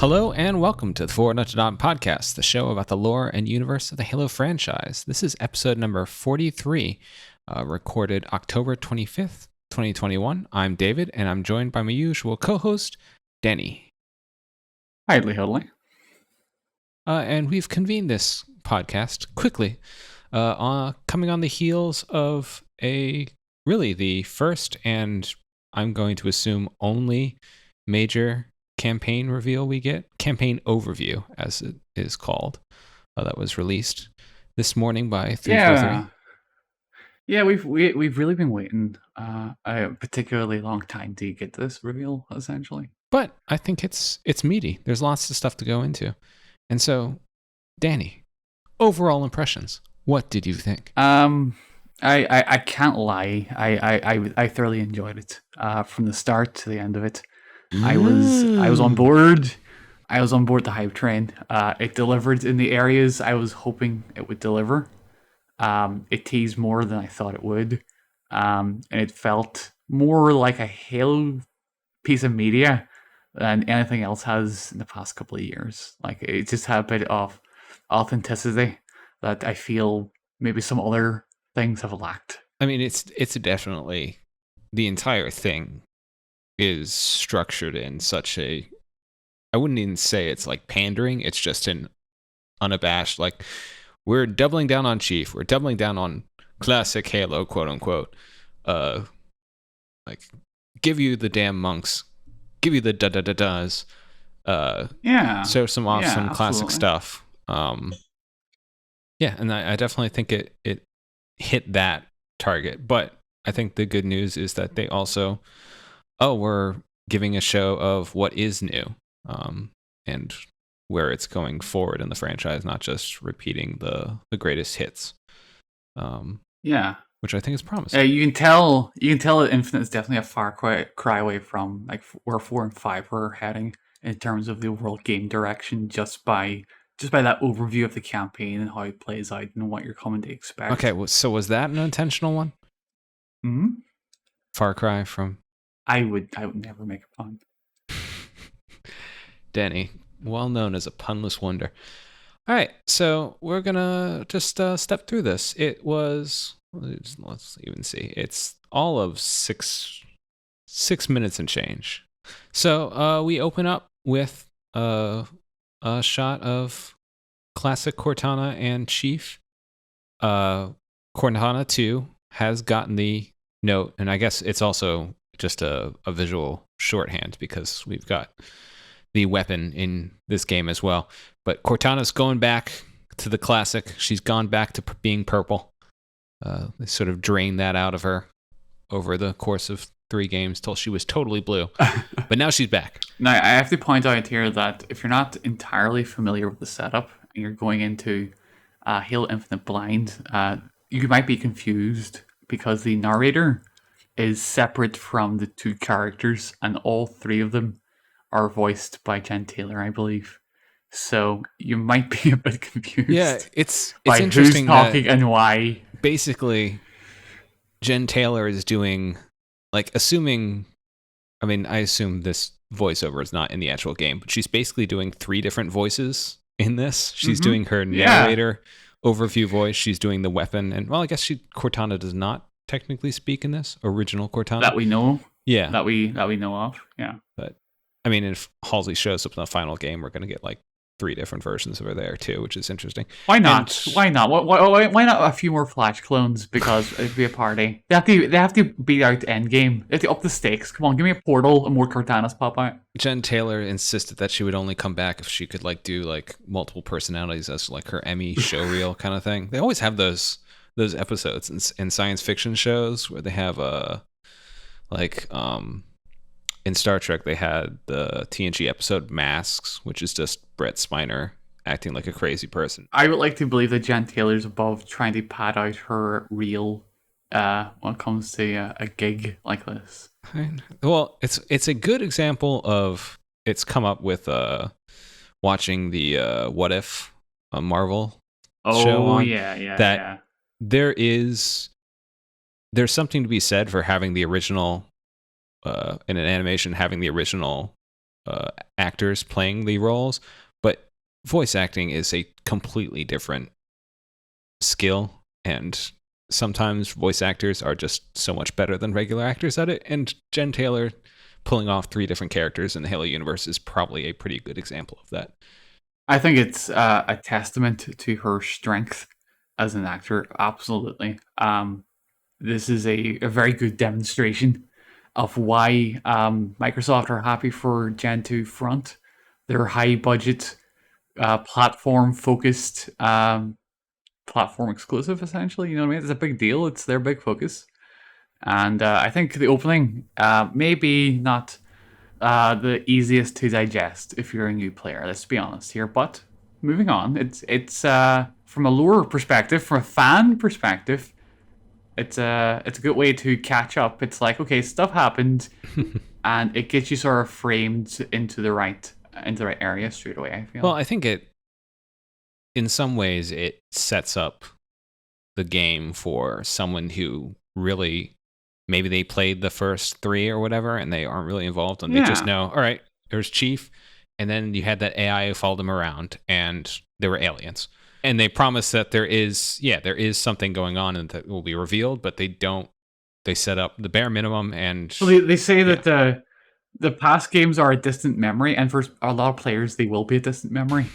Hello and welcome to the Untitled Podcast, the show about the lore and universe of the Halo franchise. This is episode number 43, recorded October 25th, 2021. I'm David, and I'm joined by my usual co-host, Dani. Idly Huddly. And we've convened this podcast quickly, coming on the heels of the first and I'm going to assume only major campaign reveal we get, campaign overview as it is called, that was released this morning by 343. Yeah, we've really been waiting a particularly long time to get this reveal, essentially. But I think it's meaty. There's lots of stuff to go into. And so, Dani, overall impressions. What did you think? I can't lie. I thoroughly enjoyed it from the start to the end of it. I was on board. I was on board the hype train. It delivered in the areas I was hoping it would deliver. It teased more than I thought it would. And it felt more like a Halo piece of media than anything else has in the past couple of years. Like, it just had a bit of authenticity that I feel maybe some other things have lacked. I mean, it's definitely, the entire thing is structured in such a, I wouldn't even say it's like pandering, it's just an unabashed, like, we're doubling down on Chief, we're doubling down on classic Halo, quote unquote, like, give you the damn monks, give you the da-da-da-das, show some awesome classic stuff. And I definitely think it hit that target, but I think the good news is that they also, we're giving a show of what is new, and where it's going forward in the franchise, not just repeating the greatest hits. Which I think is promising. You can tell that Infinite is definitely a far cry away from like where 4 and 5 were heading in terms of the overall game direction, just by that overview of the campaign and how it plays out and what you're coming to expect. Okay, so was that an intentional one? Mm-hmm. Far cry from... I would never make a pun. Dani, well known as a punless wonder. All right, so we're gonna just step through this. It was, let's even see, it's all of six minutes and change. So we open up with a shot of classic Cortana and Chief. Cortana too has gotten the note, and I guess it's also just a visual shorthand because we've got the weapon in this game as well. But Cortana's going back to the classic. She's gone back to being purple. They sort of drained that out of her over the course of 3 games till she was totally blue. But now she's back. Now, I have to point out here that if you're not entirely familiar with the setup and you're going into Halo Infinite blind, you might be confused because the narrator is separate from the 2 characters, and all 3 of them are voiced by Jen Taylor, I believe. So you might be a bit confused. Yeah, it's by interesting who's talking and why. Basically, Jen Taylor is doing, like, I assume this voiceover is not in the actual game, but she's basically doing 3 different voices in this. She's doing her narrator overview voice. She's doing the weapon, and well, I guess Cortana does not technically speak in this original Cortana that we know. Yeah, that we know of. Yeah, but I mean, if Halsey shows up in the final game, we're gonna get like 3 different versions of her there too, which is interesting. Why not? Why not? Why not a few more Flash clones? Because it'd be a party. They have to beat out Endgame. They have to up the stakes. Come on, give me a portal and more Cortanas pop out. Jen Taylor insisted that she would only come back if she could like do like multiple personalities as like her Emmy showreel kind of thing. They always have those episodes in science fiction shows where they have in Star Trek, they had the TNG episode Masks, which is just Brett Spiner acting like a crazy person. I would like to believe that Jen Taylor's above trying to pad out her reel when it comes to a gig like this. Well, it's a good example of it's come up with watching the What If Marvel show on. There's something to be said for having the original in an animation, having the original actors playing the roles, but voice acting is a completely different skill, and sometimes voice actors are just so much better than regular actors at it, and Jen Taylor pulling off 3 different characters in the Halo universe is probably a pretty good example of that. I think it's a testament to her strength as an actor. Absolutely. This is a very good demonstration of why Microsoft are happy for Gen 2 Front. Their high budget, platform focused, platform exclusive, essentially. You know what I mean? It's a big deal. It's their big focus. And I think the opening maybe not the easiest to digest if you're a new player. Let's be honest here. But moving on, it's from a lore perspective, from a fan perspective, it's a good way to catch up. It's like, okay, stuff happened, and it gets you sort of framed into the right area straight away. I feel. Well, I think in some ways it sets up the game for someone who really, maybe they played the first 3 or whatever and they aren't really involved, and they just know, all right, there's Chief, and then you had that AI who followed him around, and there were aliens. And they promise that there is something going on and that will be revealed, but they set up the bare minimum. And well, they say that the past games are a distant memory, and for a lot of players, they will be a distant memory.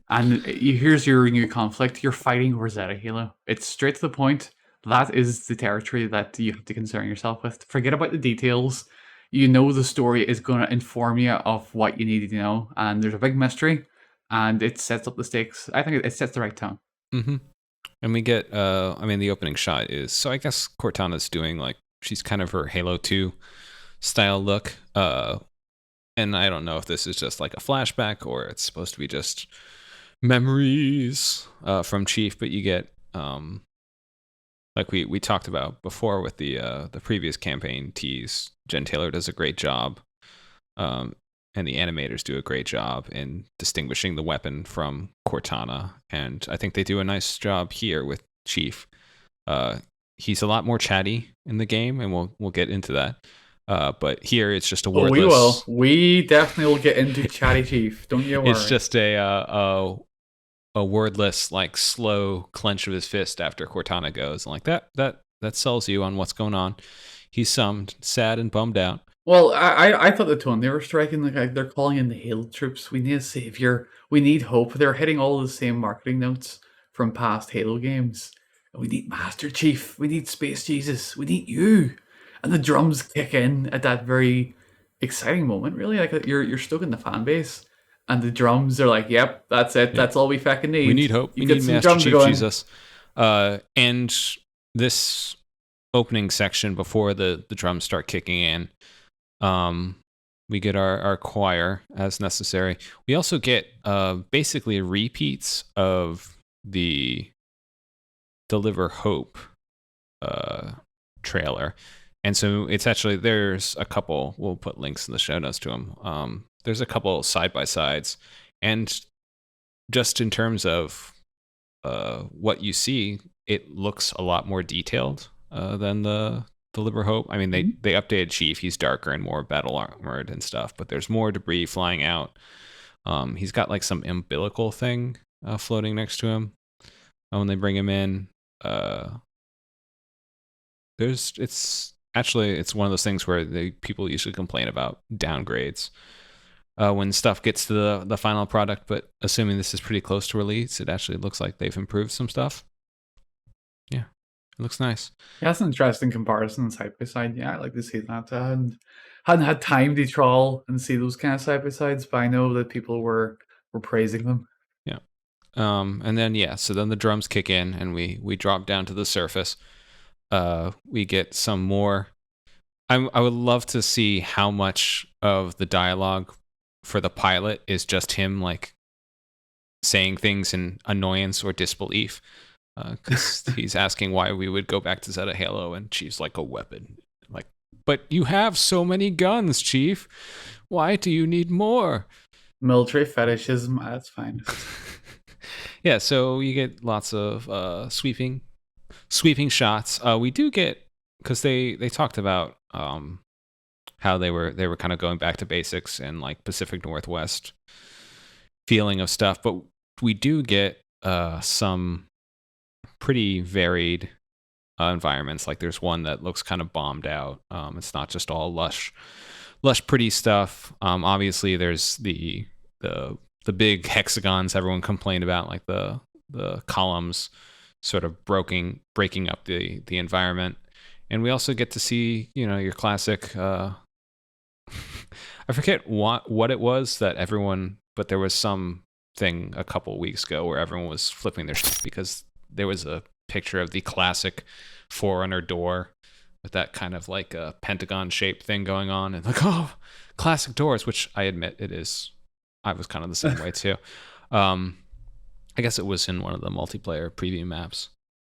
And here's your new conflict. You're fighting Rosetta Halo. It's straight to the point. That is the territory that you have to concern yourself with. Forget about the details. You know the story is going to inform you of what you need to know, and there's a big mystery, and it sets up the stakes. I think it sets the right tone. Mm-hmm. And we get, the opening shot is, so I guess Cortana's doing, like, she's kind of her Halo 2 style look. And I don't know if this is just like a flashback or it's supposed to be just memories from Chief, but you get, like we talked about before with the previous campaign tease, Jen Taylor does a great job, and the animators do a great job in distinguishing the weapon from Cortana, and I think they do a nice job here with Chief. He's a lot more chatty in the game, and we'll get into that. But here it's just a wordless. We will. We definitely will get into Chatty Chief. Don't you worry. It's just a wordless, like, slow clench of his fist after Cortana goes, and like that sells you on what's going on. He's sad and bummed out. Well, I thought the tone they were striking, like they're calling in the Halo troops. We need a savior. We need hope. They're hitting all the same marketing notes from past Halo games. We need Master Chief. We need Space Jesus. We need you. And the drums kick in at that very exciting moment. Really, like you're stoking the fan base, and the drums are like, "Yep, that's it. Yeah. That's all we fucking need. We need hope. We need Master Chief Jesus." And this opening section before the drums start kicking in, we get our choir as necessary. We also get basically repeats of the Deliver Hope trailer. And so it's actually, there's a couple, we'll put links in the show notes to them. There's a couple side-by-sides. And just in terms of what you see, it looks a lot more detailed than the Deliver Hope. I mean, they updated Chief. He's darker and more battle armored and stuff, but there's more debris flying out. He's got like some umbilical thing floating next to him when they bring him in. It's one of those things where people usually complain about downgrades when stuff gets to the final product, but assuming this is pretty close to release, it actually looks like they've improved some stuff. Yeah, it looks nice. Yeah, that's an interesting comparison side by side. Yeah, I'd like to see that. I hadn't had time to trawl and see those kind of side by sides, but I know that people were praising them. Yeah. And then so then the drums kick in and we drop down to the surface. We get some more. I would love to see how much of the dialogue for the pilot is just him like saying things in annoyance or disbelief, because he's asking why we would go back to Zeta Halo, and Chief's like, a weapon. Like, but you have so many guns, Chief. Why do you need more? Military fetishism. That's fine. Yeah, so you get lots of sweeping shots. We do get, because they talked about how they were kind of going back to basics and like Pacific Northwest feeling of stuff. But we do get some pretty varied environments. Like there's one that looks kind of bombed out. It's not just all lush, pretty stuff. Obviously, there's the big hexagons everyone complained about, like the columns sort of breaking up the environment. And we also get to see, your classic. I forget what it was that everyone, but there was some thing a couple weeks ago where everyone was flipping their shit because there was a picture of the classic Forerunner door with that kind of like a pentagon shaped thing going on, and like, oh, classic doors, which I admit it is. I was kind of the same way too. I guess it was in one of the multiplayer preview maps.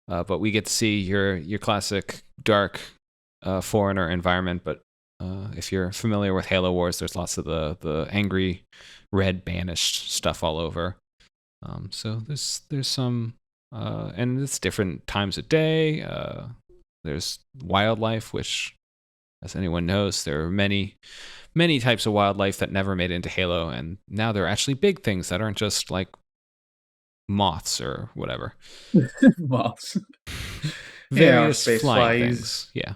But we get to see your classic dark Forerunner environment. But if you're familiar with Halo Wars, there's lots of the angry red banished stuff all over. So there's some, and it's different times of day. There's wildlife, which, as anyone knows, there are many types of wildlife that never made it into Halo, and now they're actually big things that aren't just like moths or whatever. Moths. Various space flying flies. things. Yeah.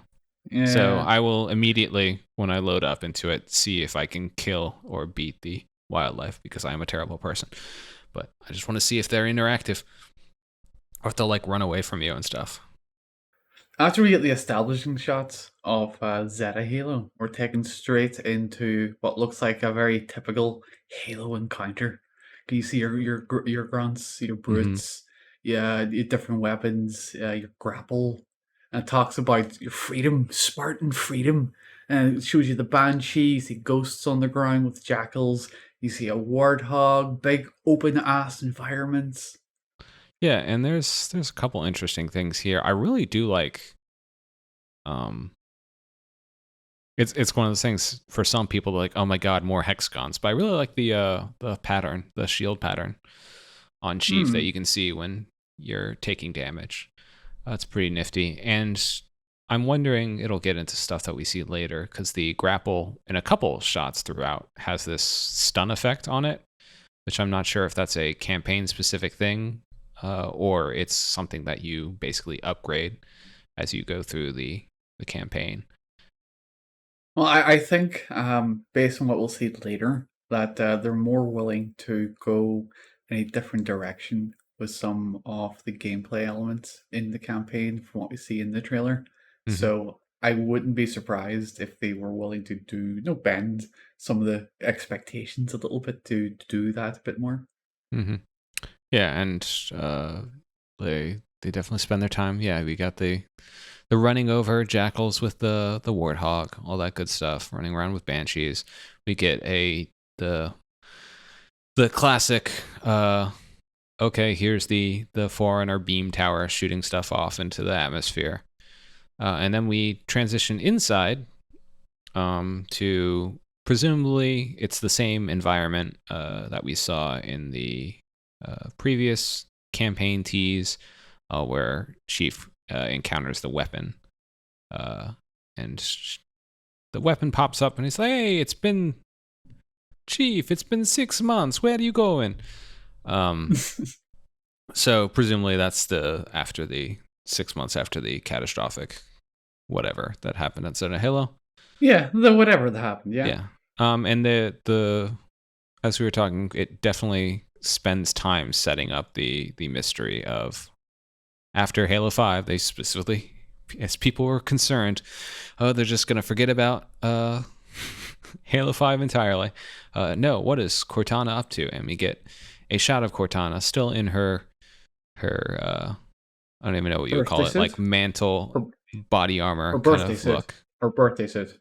Yeah. So I will immediately, when I load up into it, see if I can kill or beat the wildlife, because I am a terrible person. But I just want to see if they're interactive or if they'll like run away from you and stuff. After we get the establishing shots of Zeta Halo, we're taken straight into what looks like a very typical Halo encounter. Can you see your grunts, your brutes, your different weapons, your grapple, and it talks about your freedom, Spartan freedom, and it shows you the banshee. You see ghosts on the ground with jackals. You see a warthog, big open ass environments. Yeah, and there's a couple interesting things here. I really do like it's one of those things for some people like, oh my god, more hexagons. But I really like the pattern, the shield pattern on Chief that you can see when you're taking damage. That's pretty nifty. And I'm wondering, it'll get into stuff that we see later, because the grapple in a couple shots throughout has this stun effect on it, which I'm not sure if that's a campaign specific thing, or it's something that you basically upgrade as you go through the campaign. Well, I think, based on what we'll see later, that they're more willing to go in a different direction with some of the gameplay elements in the campaign from what we see in the trailer. So I wouldn't be surprised if they were willing to bend some of the expectations a little bit to do that a bit more. Yeah, and they definitely spend their time. Yeah, we got the running over jackals with the warthog, all that good stuff, running around with banshees. We get the classic okay, here's the Forerunner beam tower shooting stuff off into the atmosphere. And then we transition inside to, presumably, it's the same environment that we saw in the previous campaign tease, where Chief encounters the weapon. And the weapon pops up and he's like, hey, Chief, it's been 6 months. Where are you going? So presumably that's after the 6 months after the catastrophic whatever that happened outside of Halo. Yeah, the whatever that happened. Yeah. Yeah. And the as we were talking, it definitely spends time setting up the mystery of, after Halo 5, they specifically, as people were concerned, they're just gonna forget about Halo 5 entirely. No, what is Cortana up to? And we get a shot of Cortana still in her I don't even know what you would call it, like mantle, body armor kind of look. Her birthday suit.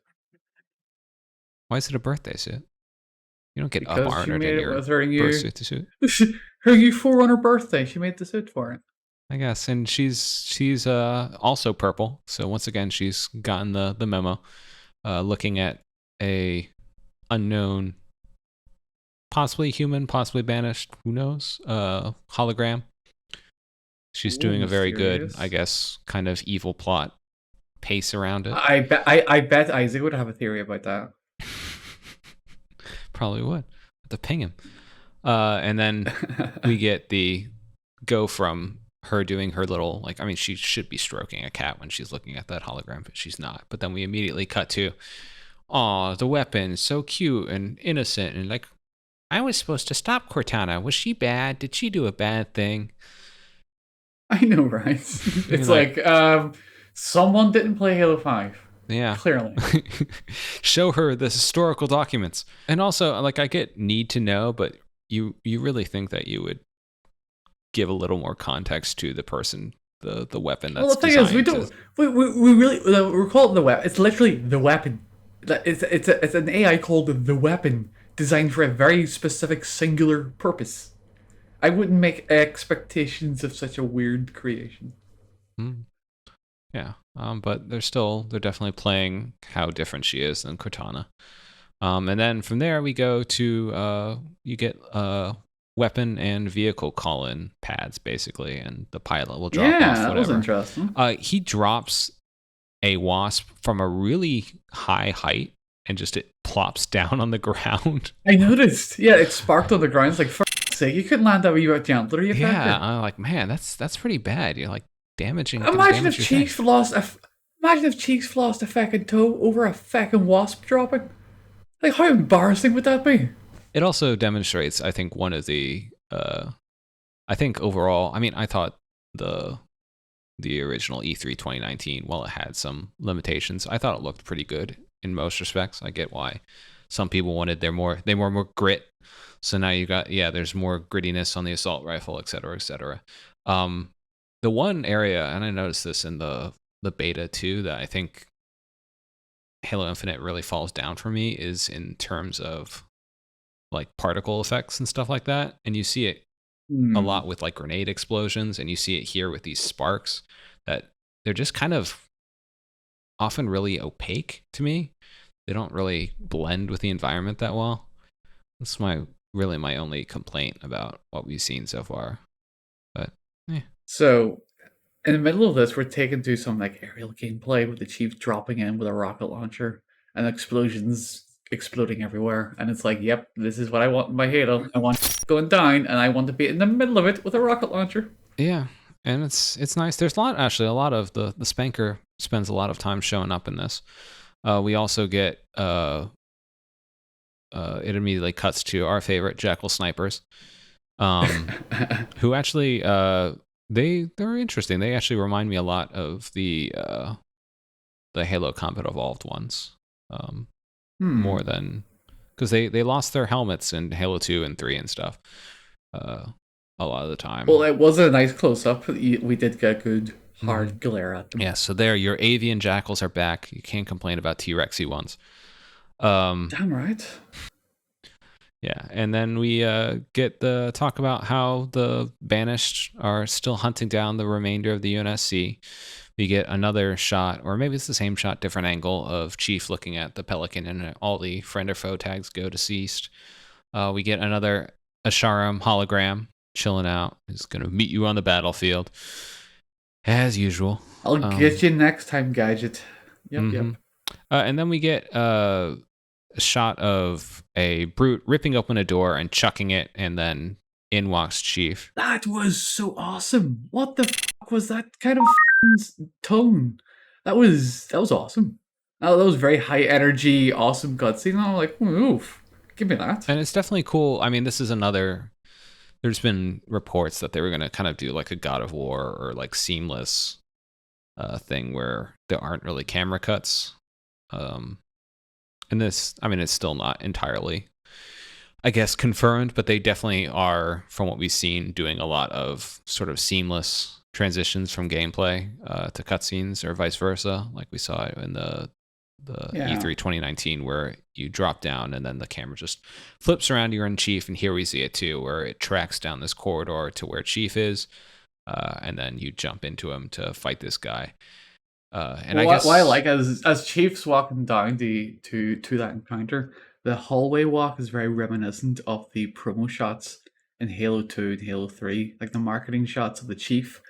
Why is it a birthday suit? You don't get up armored in your birthday suit. Her Forerunner birthday. She made the suit for it, I guess, and she's also purple. So once again, she's gotten the memo. Looking at a unknown, possibly human, possibly banished, who knows? Hologram. She's doing a very good, I guess, kind of evil plot pace around it. I bet Isaac would have a theory about that. Probably would. Have to ping him. And then we get the go from her doing her little, like, I mean, she should be stroking a cat when she's looking at that hologram, but she's not. But then we immediately cut to, oh, the weapon, so cute and innocent. And like, I was supposed to stop Cortana. Was she bad? Did she do a bad thing? I know, right? It's like someone didn't play Halo 5. Yeah. Clearly. Show her the historical documents. And also, like, I get need to know, but you really think that you would give a little more context to the person, the weapon that's the thing is, we really, we're calling it the weapon. It's literally the weapon. It's an AI called the weapon, designed for a very specific singular purpose. I wouldn't make expectations of such a weird creation. Yeah, but they're definitely playing how different she is than Cortana. And then from there we go to you get weapon and vehicle call-in pads basically, and the pilot will drop off whatever. Yeah, that was interesting. He drops a wasp from a really high height and just it plops down on the ground. I noticed. Yeah, it sparked on the ground. It's like, for sake, you couldn't land that wee bit gentler. Yeah, I'm like, man, that's pretty bad. You're like damaging. Imagine if Cheeks lost a fucking toe over a fucking wasp dropping. Like, how embarrassing would that be? It also demonstrates, I think, one of the, I think overall, I mean, I thought the original E3 2019, while it had some limitations, I thought it looked pretty good in most respects. I get why some people wanted they were more grit. So now you got, there's more grittiness on the assault rifle, et cetera, et cetera. The one area, and I noticed this in the beta too, that I think Halo Infinite really falls down for me is in terms of like particle effects and stuff like that. And you see it a lot with like grenade explosions, and you see it here with these sparks that they're just kind of often really opaque to me. They don't really blend with the environment that well. That's my only complaint about what we've seen so far. But So in the middle of this, we're taken to some like aerial gameplay with the Chief dropping in with a rocket launcher and explosions exploding everywhere. And it's like, yep, this is what I want in my Halo. I want it going down, and I want to be in the middle of it with a rocket launcher. Yeah, and it's nice. There's a lot of the Spanker spends a lot of time showing up in this. We also get it immediately cuts to our favorite Jackal snipers, who actually they're interesting. They actually remind me a lot of the Halo Combat Evolved ones, more than because they lost their helmets in Halo 2 and 3 and stuff a lot of the time. Well, it was a nice close up. We did get a good hard glare at them. Yeah, so there, your avian jackals are back. You can't complain about T-Rexy ones. Damn right. Yeah, and then we get the talk about how the Banished are still hunting down the remainder of the UNSC. We get another shot, or maybe it's the same shot, different angle, of Chief looking at the Pelican, and all the friend or foe tags go deceased. We get another Asharam hologram chilling out. He's going to meet you on the battlefield, as usual. I'll get you next time, Gadget. Yep. And then we get a shot of a brute ripping open a door and chucking it, and then in walks Chief. That was so awesome. What the fuck was that kind of tone? That was awesome. That was very high energy, awesome cutscene. I'm like, oof, give me that. And it's definitely cool. I mean, this is another. There's been reports that they were going to kind of do like a God of War or like seamless thing where there aren't really camera cuts. And this, I mean, it's still not entirely, I guess, confirmed, but they definitely are, from what we've seen, doing a lot of sort of seamless transitions from gameplay to cutscenes or vice versa, like we saw in the E3 2019, where you drop down and then the camera just flips around, you're in Chief, and here we see it too, where it tracks down this corridor to where Chief is, and then you jump into him to fight this guy. And I guess what I like as Chief's walking down to that encounter, the hallway walk is very reminiscent of the promo shots in Halo 2 and Halo 3, like the marketing shots of the Chief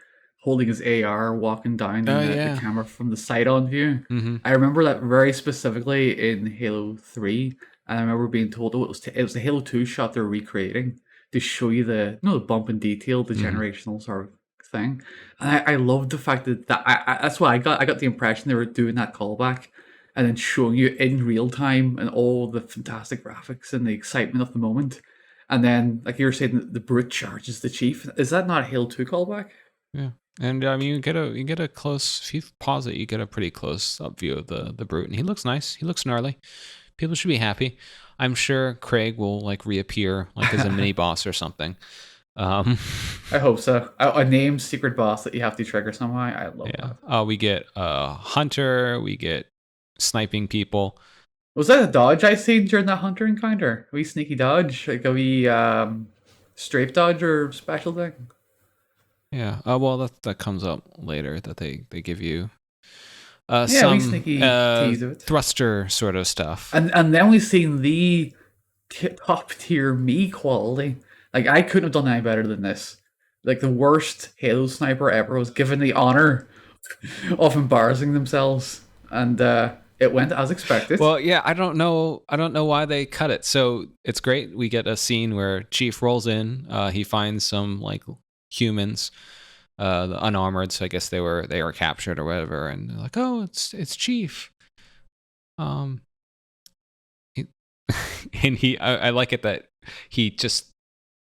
holding his AR, walking down Oh and the yeah. camera from the side on view. Mm-hmm. I remember that very specifically in Halo 3. And I remember being told, oh, it was the Halo 2 shot they're recreating to show you the bump in detail, the Mm-hmm. generational sort of thing. And I loved the fact that that's why I got the impression they were doing that callback and then showing you in real time and all the fantastic graphics and the excitement of the moment. And then, like you were saying, the brute charges the chief. Is that not a Halo 2 callback? Yeah. And I mean, you get a close. If you pause it, you get a pretty close up view of the brute, and he looks nice. He looks gnarly. People should be happy. I'm sure Craig will like reappear like as a mini boss or something. Um, I hope so. A named secret boss that you have to trigger somehow. I love yeah. that. We get hunter. We get sniping people. Was that a dodge I seen during that hunter encounter? A wee sneaky dodge? Like a wee strafe dodge or special thing? Yeah. Well, that comes up later. That they give you Yeah, a wee some sneaky tease of it. thruster sort of stuff. And then we've seen the top tier me quality. Like, I couldn't have done any better than this. Like, the worst Halo sniper ever was given the honor of embarrassing themselves. And it went as expected. Well, yeah, I don't know why they cut it. So it's great. We get a scene where Chief rolls in. He finds some like humans, the unarmored. So I guess they were captured or whatever. And they're like, oh, it's Chief. He, and I like it that he just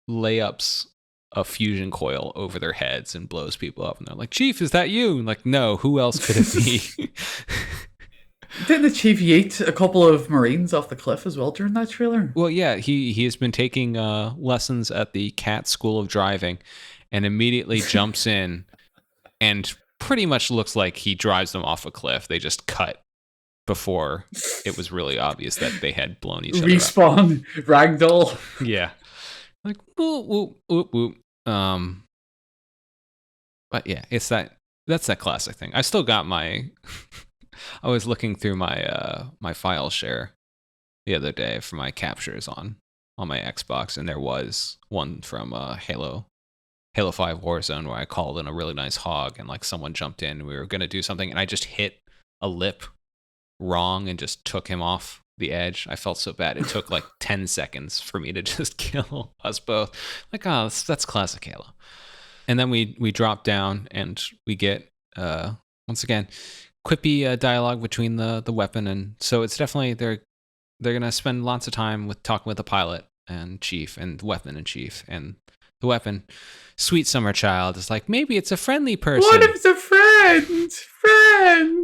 layups a fusion coil over their heads and blows people up. And they're like, Chief, is that you? And like, no, who else could it be? Didn't the chief yeet a couple of Marines off the cliff as well during that trailer? Well, yeah, he has been taking lessons at the Cat School of Driving, and immediately jumps in, and pretty much looks like he drives them off a cliff. They just cut before it was really obvious that they had blown each other up. Respawn, ragdoll. Yeah, like whoop whoop whoop whoop. But yeah, that's that classic thing. I still got my. I was looking through my my file share the other day for my captures on my Xbox, and there was one from Halo 5 Warzone where I called in a really nice hog, and like someone jumped in, and we were gonna do something, and I just hit a lip wrong and just took him off the edge. I felt so bad. It took like 10 seconds for me to just kill us both. Like, oh, that's classic Halo. And then we drop down and we get once again quippy dialogue between the weapon, and so it's definitely they're gonna spend lots of time with talking with the pilot and chief and the weapon and chief, and the weapon, sweet summer child, is like, maybe it's a friendly person. What if it's a friend?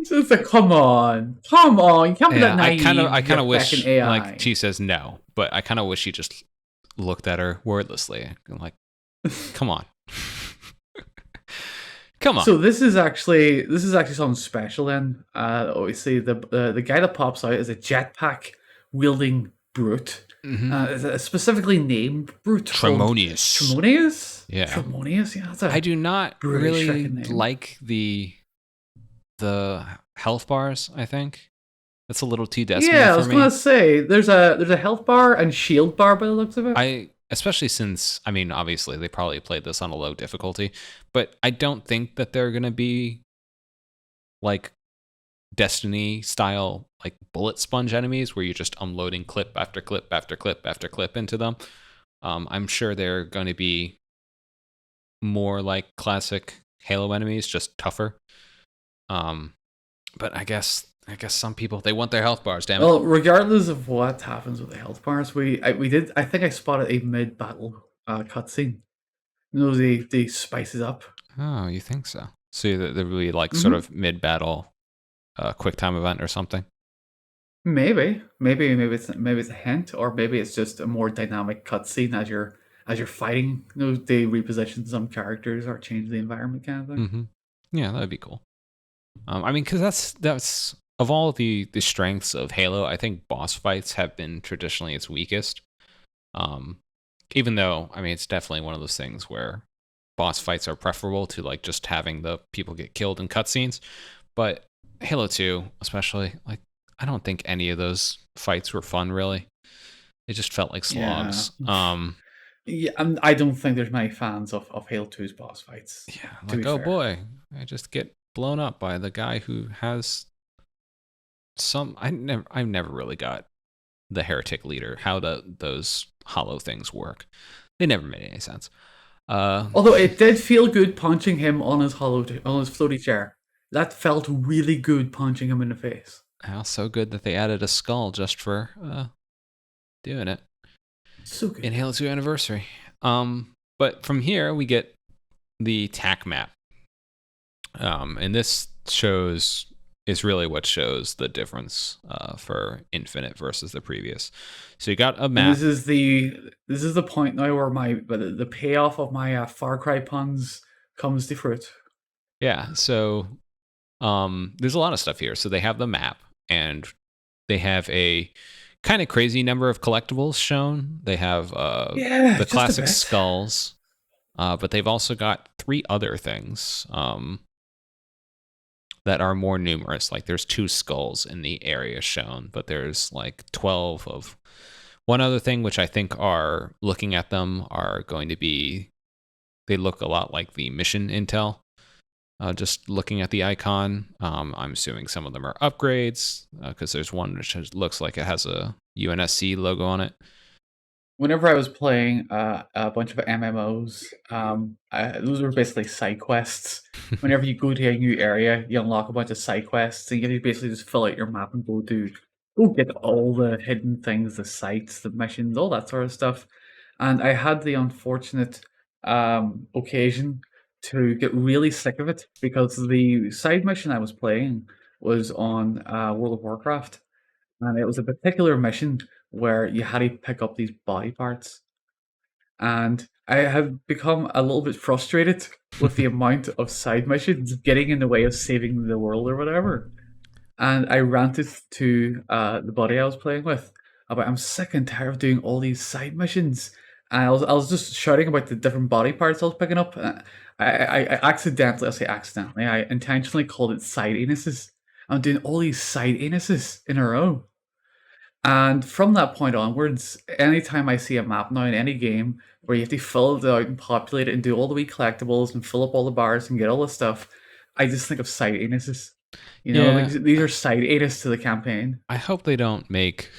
It's like, come on, you can't be that naive. I kind of wish like chief says no, but I kind of wish he just looked at her wordlessly and like, come on. Come on. So this is actually something special. Then, obviously, the guy that pops out is a jetpack wielding brute, specifically named brute. Tremonius. Tremonius. Yeah. Tremonius. Yeah. That's I do not really name. like the health bars. I think that's a little too decimal. Yeah, I was gonna say there's a health bar and shield bar by the looks of it. Especially since, I mean, obviously they probably played this on a low difficulty, but I don't think that they're going to be like Destiny style, like bullet sponge enemies where you're just unloading clip after clip after clip after clip into them. I'm sure they're going to be more like classic Halo enemies, just tougher. But I guess some people, they want their health bars, damn it. Well, regardless of what happens with the health bars, I think I spotted a mid-battle cutscene. You know, they spice it up. Oh, you think so? So they're really like sort of mid-battle quick time event or something? Maybe it's a hint, or maybe it's just a more dynamic cutscene as you're fighting. You know, they reposition some characters or change the environment kind of thing. Mm-hmm. Yeah, that'd be cool. I mean, because that's of all the strengths of Halo, I think boss fights have been traditionally its weakest. Even though, I mean, it's definitely one of those things where boss fights are preferable to like just having the people get killed in cutscenes. But Halo 2, especially, like, I don't think any of those fights were fun, really. It just felt like slogs. Yeah. Yeah, I don't think there's many fans of Halo 2's boss fights. Yeah, To be like, oh fair, boy, I just get blown up by the guy who has some. I never really got the heretic leader, how those hollow things work. They never made any sense. Uh, although it did feel good punching him on his on his floaty chair. That felt really good punching him in the face. how so good that they added a skull just for doing it So in good. Halo 2 Anniversary. But from here we get the TAC map, and this shows is really what shows the difference for Infinite versus the previous. So you got a And map. this is the point now where the payoff of my Far Cry puns comes to fruit. Yeah, so there's a lot of stuff here. So they have the map, and they have a kind of crazy number of collectibles shown. They have Yeah, the just a classic bit. skulls, but they've also got 3 other things that are more numerous. Like there's 2 skulls in the area shown, but there's like 12 of one other thing, which I think are looking at them are going to be. They look a lot like the mission intel. Just looking at the icon, I'm assuming some of them are upgrades because there's one which looks like it has a UNSC logo on it. Whenever I was playing a bunch of MMOs, those were basically side quests. Whenever you go to a new area, you unlock a bunch of side quests, and you basically just fill out your map and go get all the hidden things, the sites, the missions, all that sort of stuff. And I had the unfortunate occasion to get really sick of it because the side mission I was playing was on World of Warcraft, and it was a particular mission where you had to pick up these body parts. And I have become a little bit frustrated with the amount of side missions getting in the way of saving the world or whatever. And I ranted to the buddy I was playing with about I'm sick and tired of doing all these side missions. And I was just shouting about the different body parts I was picking up. I accidentally, I'll say accidentally, I intentionally called it side anuses. I'm doing all these side anuses in a row. And from that point onwards, anytime I see a map now in any game where you have to fill it out and populate it and do all the wee collectibles and fill up all the bars and get all the stuff, I just think of side anuses. You know, like Yeah, these are side anus to the campaign. I hope they don't make.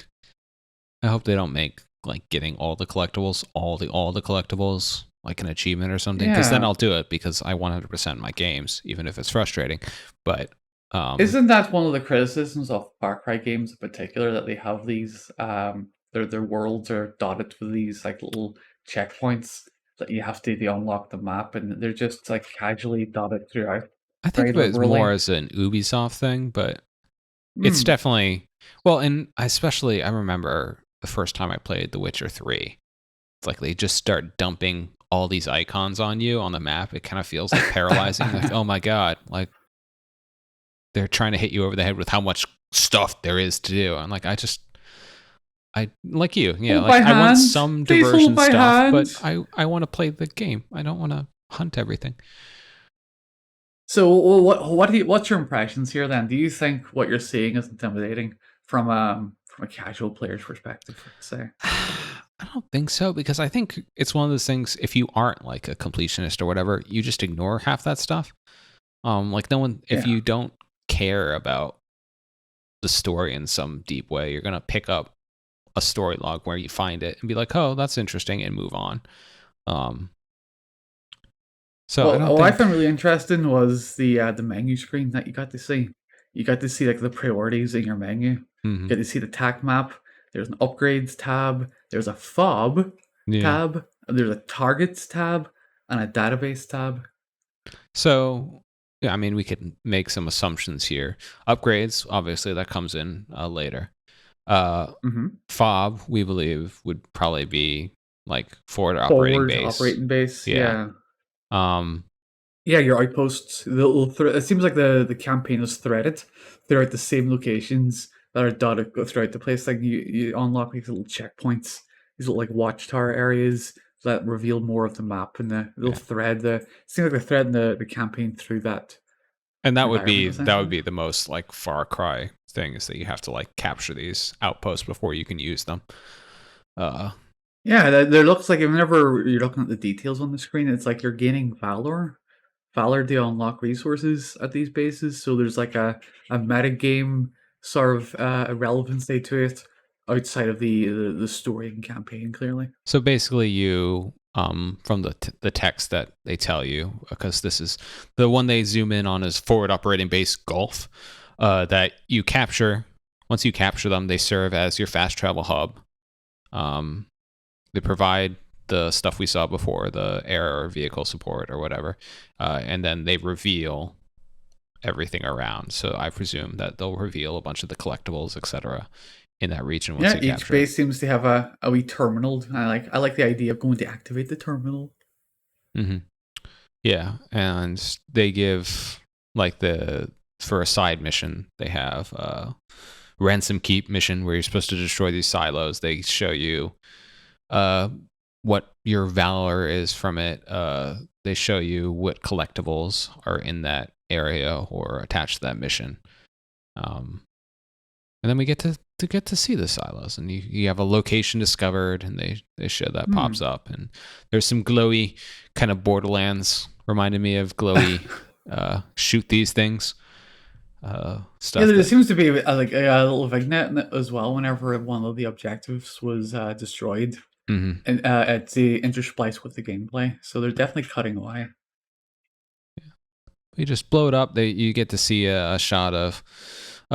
I hope they don't make like getting all the collectibles, all the collectibles, like an achievement or something. Because then Yeah. I'll do it because I 100% my games, even if it's frustrating. But Isn't that one of the criticisms of Far Cry games in particular that they have these their worlds are dotted with these like little checkpoints that you have to unlock the map and they're just like casually dotted throughout I think very of it as more liberally. as an Ubisoft thing, but it's Hmm. definitely well, and especially I remember the first time I played The Witcher 3. It's like they just start dumping all these icons on you on the map. It kind of feels like paralyzing. Like, oh my god, like they're trying to hit you over the head with how much stuff there is to do. I'm like, I like you, yeah. Hold Like my I want hand. some Please hold diversion my stuff, hand. but I want to play the game. I don't want to hunt everything. So, what's your impressions here then? Do you think what you're seeing is intimidating from a casual player's perspective, say? I don't think so because I think it's one of those things. If you aren't like a completionist or whatever, you just ignore half that stuff. Like no one, if Yeah. you don't care about the story in some deep way, you're gonna pick up a story log where you find it and be like, "Oh, that's interesting," and move on. Um, so I Well, don't what I think. found really interesting was the menu screen that you got to see. You got to see like the priorities in your menu. You Mhm. got to see the tac map. There's an upgrades tab. There's a fob Yeah. tab. There's a targets tab and a database tab. So yeah, I mean, we could make some assumptions here. Upgrades, obviously, that comes in later. Uh, Mm-hmm. Fob, we believe, would probably be like forward operating Forward base. operating base. Yeah. Yeah. Um, Yeah, your outposts. The little it seems like the campaign is threaded throughout the same locations that are dotted throughout the place. Like you unlock these little checkpoints, these little like watchtower areas that reveal more of the map, and they'll yeah. thread the it seems like they're threading the campaign through that And environment that would essentially. be the most like Far Cry thing is that you have to like capture these outposts before you can use them. Uh, Yeah, there looks like whenever you're looking at the details on the screen, it's like you're gaining valor. Valor to unlock resources at these bases. So there's like a meta game sort of relevancy to it outside of the story and campaign. Clearly, So basically, you from the text that they tell you, because this is the one they zoom in on is forward operating base Gulf, that you capture. Once you capture them, they serve as your fast travel hub. They provide the stuff we saw before, the air or vehicle support or whatever, and then they reveal everything around. So I presume that they'll reveal a bunch of the collectibles, etc., in that region once yeah. you Each capture it. base seems to have a wee terminal. I like the idea of going to activate the terminal. Mm-hmm. Yeah, and they give like the for a side mission they have ransom keep mission where you're supposed to destroy these silos. They show you uh what your valor is from it. They show you what collectibles are in that area or attached to that mission. And then we get to see the silos, and you have a location discovered, and they show that pops up, and there's some glowy kind of Borderlands reminded me of glowy shoot these things stuff. Yeah, there seems to be like a little vignette in it as well. Whenever one of the objectives was destroyed, Mm-hmm. and it's the interspliced with the gameplay, so they're definitely cutting away. You just blow it up. You get to see a shot of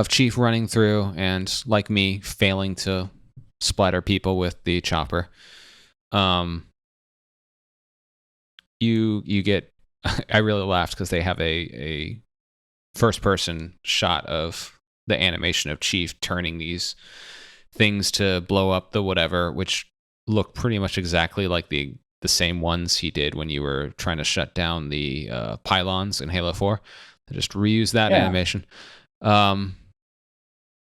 Chief running through, and like me, failing to splatter people with the chopper. You get. I really laughed because they have a first person shot of the animation of Chief turning these things to blow up the whatever, which look pretty much exactly like the same ones he did when you were trying to shut down the pylons in Halo 4. They just reuse that animation.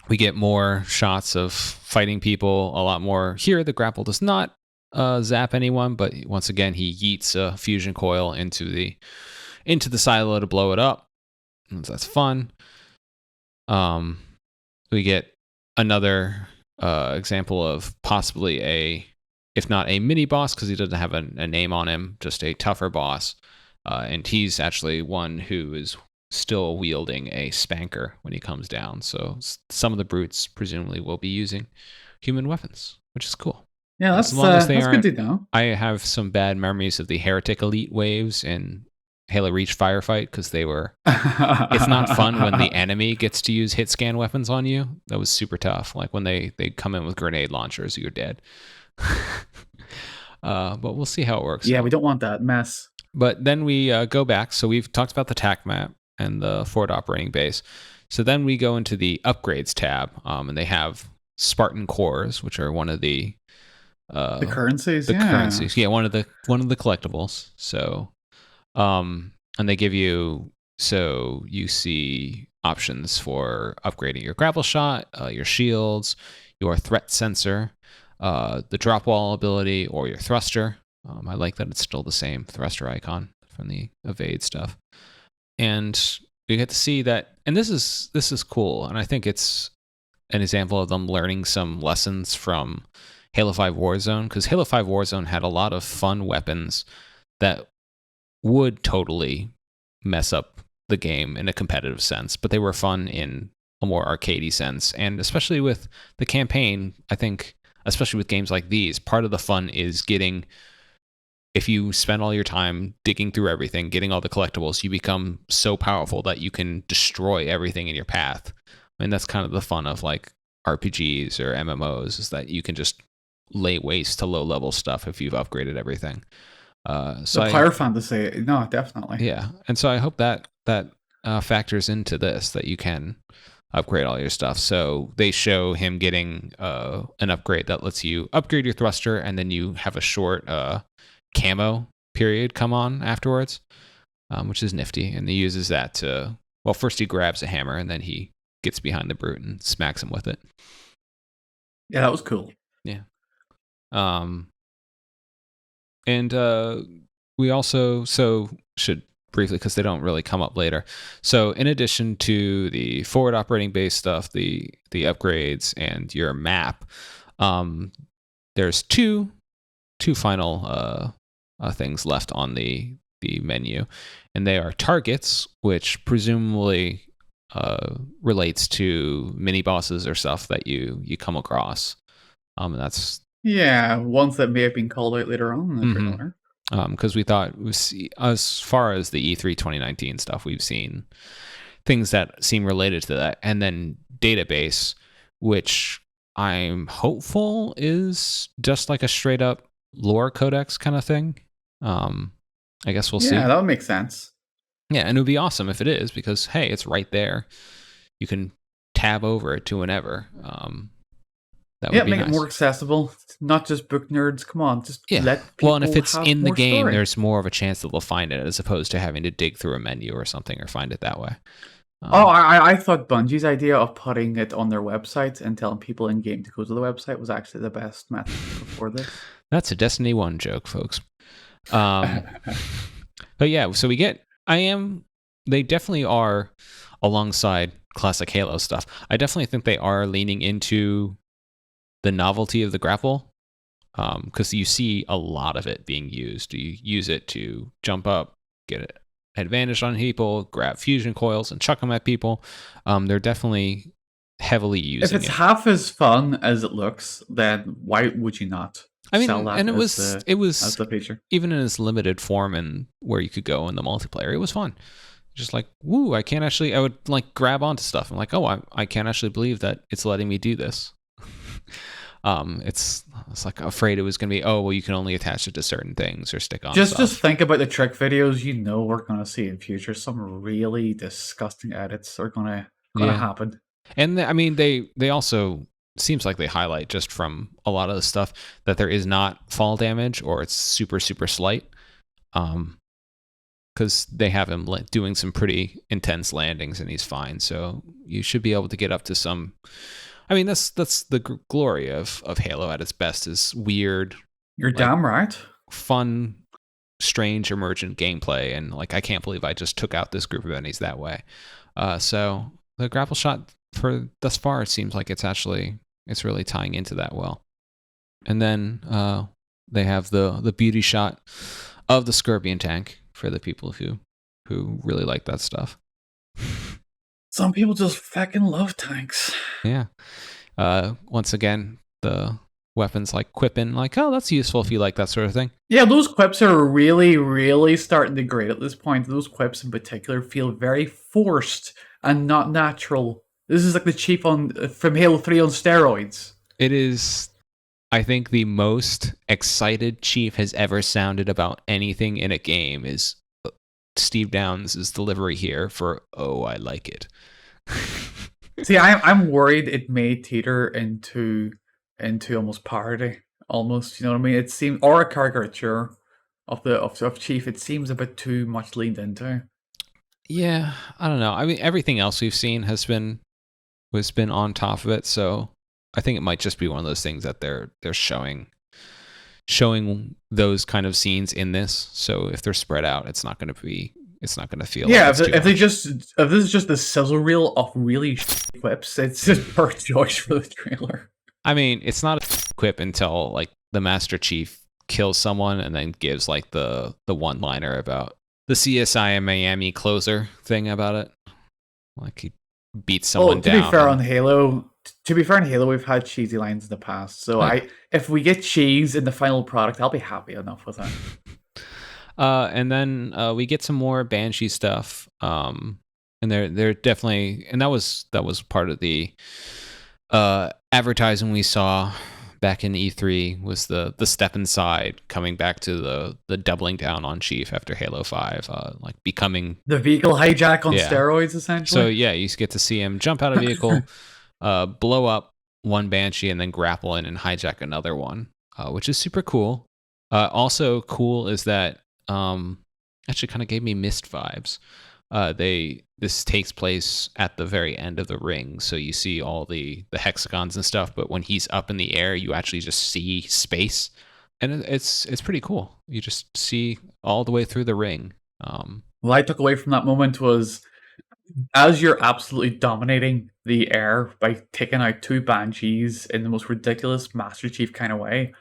We get more shots of fighting people, a lot more. Here, the grapple does not zap anyone, but once again, he yeets a fusion coil into the silo to blow it up. And that's fun. We get another example of possibly if not a mini boss, because he doesn't have a name on him, just a tougher boss. And he's actually one who is still wielding a spanker when he comes down. So some of the brutes presumably will be using human weapons, which is cool. Yeah, that's good to know. I have some bad memories of the Heretic Elite waves in Halo Reach Firefight because they were. It's not fun when the enemy gets to use hit scan weapons on you. That was super tough. Like when they come in with grenade launchers, you're dead. But we'll see how it works. Yeah, we don't want that mess. But then we go back. So we've talked about the TAC map and the forward operating base. So then we go into the upgrades tab, and they have Spartan cores, which are one of the currencies. Currencies. Yeah, one of the collectibles. So, and they give you you see options for upgrading your grapple shot, your shields, your threat sensor, the drop wall ability, or your thruster. I like that it's still the same thruster icon from the evade stuff. And we get to see that, and this is cool, and I think it's an example of them learning some lessons from Halo 5 Warzone, because Halo 5 Warzone had a lot of fun weapons that would totally mess up the game in a competitive sense, but they were fun in a more arcadey sense. And especially with the campaign, I think, especially with games like these, part of the fun is getting, if you spend all your time digging through everything, getting all the collectibles, you become so powerful that you can destroy everything in your path. I mean, that's kind of the fun of like RPGs or MMOs, is that you can just lay waste to low level stuff if you've upgraded everything. So the player fantasy, no, definitely. Yeah, and so I hope that factors into this, that you can upgrade all your stuff. So they show him getting an upgrade that lets you upgrade your thruster, and then you have a short camo period come on afterwards, which is nifty. And he uses that to, well, first he grabs a hammer, and then he gets behind the brute and smacks him with it. Yeah, that was cool. Yeah. And we also should briefly, because they don't really come up later. So in addition to the forward operating base stuff, the upgrades, and your map, there's two two final things left on the menu, and they are targets, which presumably relates to mini bosses or stuff that you come across. And that's ones that may have been called out later on in the trailer. Because we thought, as far as the E3 2019 stuff, we've seen things that seem related to that, and then database, which I'm hopeful is just like a straight up lore codex kind of thing. I guess we'll see. Yeah, that would make sense. Yeah, and it would be awesome if it is, because hey, it's right there. You can tab over it to whenever. That would be make nice. it more accessible. Not just book nerds. Come on, just let people. Well, and if it's have in the more game, story. there's more of a chance that they'll find it as opposed to having to dig through a menu or something or find it that way. I thought Bungie's idea of putting it on their website and telling people in game to go to the website was actually the best method for this. That's a Destiny 1 joke, folks. But yeah, so we get they definitely are, alongside classic Halo stuff, I definitely think they are leaning into the novelty of the grapple, because you see a lot of it being used. You use it to jump up, get an advantage on people, grab fusion coils and chuck them at people. They're definitely heavily using it. If it's half as fun as it looks, then why would you not? Sell that, and it was as the feature, even in its limited form and where you could go in the multiplayer. It was fun. Just like, woo! I would like grab onto stuff. I'm like, oh, I can't actually believe that it's letting me do this. It's like afraid it was going to be, oh, well, you can only attach it to certain things or stick on. Just think about the trick videos. We're going to see in future. Some really disgusting edits are going to happen. And they also, seems like they highlight just from a lot of the stuff that there is not fall damage, or it's super super slight, because they have him doing some pretty intense landings and he's fine, so you should be able to get up to some. That's the glory of Halo at its best, is weird, you're damn right, fun, strange emergent gameplay, and like I can't believe I just took out this group of enemies that way. So the grapple shot for thus far, it seems like it's really tying into that well. And then they have the beauty shot of the Scorpion tank for the people who really like that stuff. Some people just fucking love tanks. Yeah. Once again, the weapons like quipping, like, oh, that's useful if you like that sort of thing. Yeah, those quips are really, really starting to grate at this point. Those quips in particular feel very forced and not natural. This is like the Chief from Halo 3 on steroids. It is, I think, the most excited Chief has ever sounded about anything in a game is Steve Downs' delivery here for, oh, I like it. See, I'm worried it may teeter into almost parody. Almost, you know what I mean? It seems, or a caricature of Chief. It seems a bit too much leaned into. Yeah, I don't know. Everything else we've seen has been on top of it, so I think it might just be one of those things that they're showing those kind of scenes in this. So if they're spread out, it's not going to feel. Yeah, like if this is just the sizzle reel of really quips, it's just perfect choice for the trailer. It's not a quip until like the Master Chief kills someone and then gives like the one-liner about the CSI Miami closer thing about it. Like he beats someone down. To be fair, on Halo, we've had cheesy lines in the past. So if we get cheese in the final product, I'll be happy enough with that. And then we get some more Banshee stuff. And they're definitely, and that was part of the advertising we saw back in E3, was the step inside, coming back to the doubling down on Chief after Halo 5, like becoming the vehicle hijack on steroids, essentially. So yeah, you get to see him jump out of a vehicle, blow up one Banshee, and then grapple in and hijack another one, which is super cool. Also cool is that actually kind of gave me Myst vibes. This takes place at the very end of the ring, so you see all the hexagons and stuff, but when he's up in the air, you actually just see space, and it's pretty cool. You just see all the way through the ring. What I took away from that moment was, as you're absolutely dominating the air by taking out two Banshees in the most ridiculous Master Chief kind of way,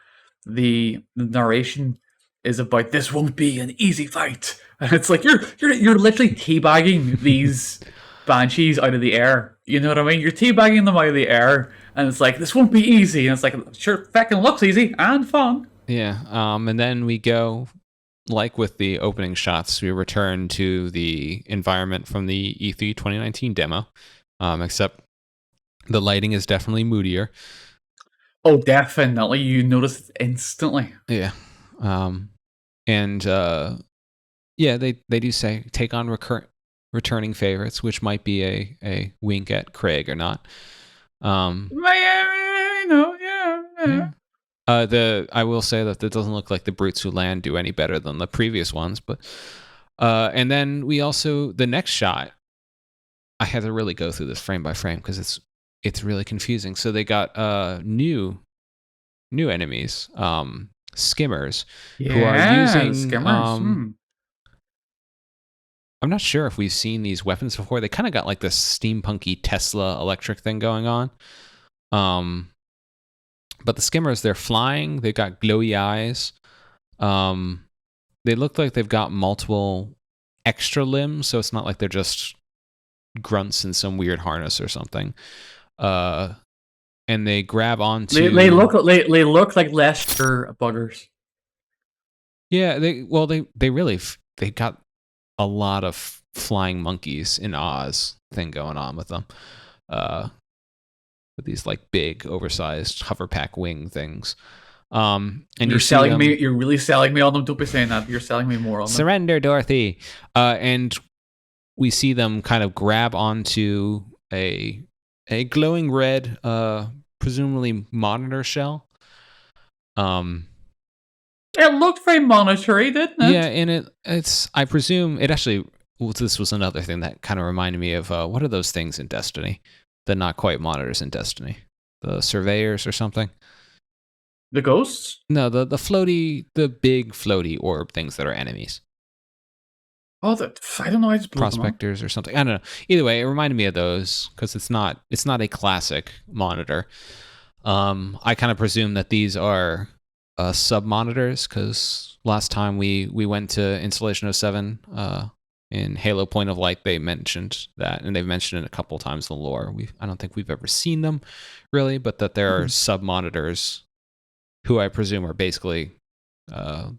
the narration is about this won't be an easy fight, and it's like you're literally teabagging these banshees out of the air. You know what I mean? You're teabagging them out of the air, and it's like this won't be easy, and it's like sure, fucking looks easy and fun. Yeah. And then we go, like with the opening shots, we return to the environment from the E3 2019 demo, except the lighting is definitely moodier. Oh, definitely. You notice it instantly. Yeah. And yeah, they do say take on returning favorites, which might be a wink at Craig or not. Yeah. I will say that it doesn't look like the Brutes Who Land do any better than the previous ones, but and then we also, the next shot, I had to really go through this frame by frame because it's really confusing. So they got new enemies, skimmers, who are using skimmers. I'm not sure if we've seen these weapons before. They kind of got like this steampunky Tesla electric thing going on. But the skimmers, they're flying. They've got glowy eyes. They look like they've got multiple extra limbs, so it's not like they're just grunts in some weird harness or something. And they grab onto. They look like Lester buggers. Yeah, they really they got a lot of flying monkeys in Oz thing going on with them. With these like big oversized hoverpack wing things. And you're selling me. You're really selling me on them. Don't be saying that. You're selling me more on them. Surrender, Dorothy. And we see them kind of grab onto a glowing red, presumably monitor shell. It looked very monitory, didn't it? Yeah, and it's I presume it actually. Well, this was another thing that kind of reminded me of what are those things in Destiny? The not quite monitors in Destiny, the surveyors or something. The ghosts? No, the big floaty orb things that are enemies. Oh, I don't know. I just prospectors or something. I don't know. Either way, it reminded me of those because it's not a classic monitor. I kind of presume that these are sub monitors because last time we went to Installation 07 in Halo Point of Light, they mentioned that, and they've mentioned it a couple times in the lore. I don't think we've ever seen them really, but that there are sub monitors who I presume are basically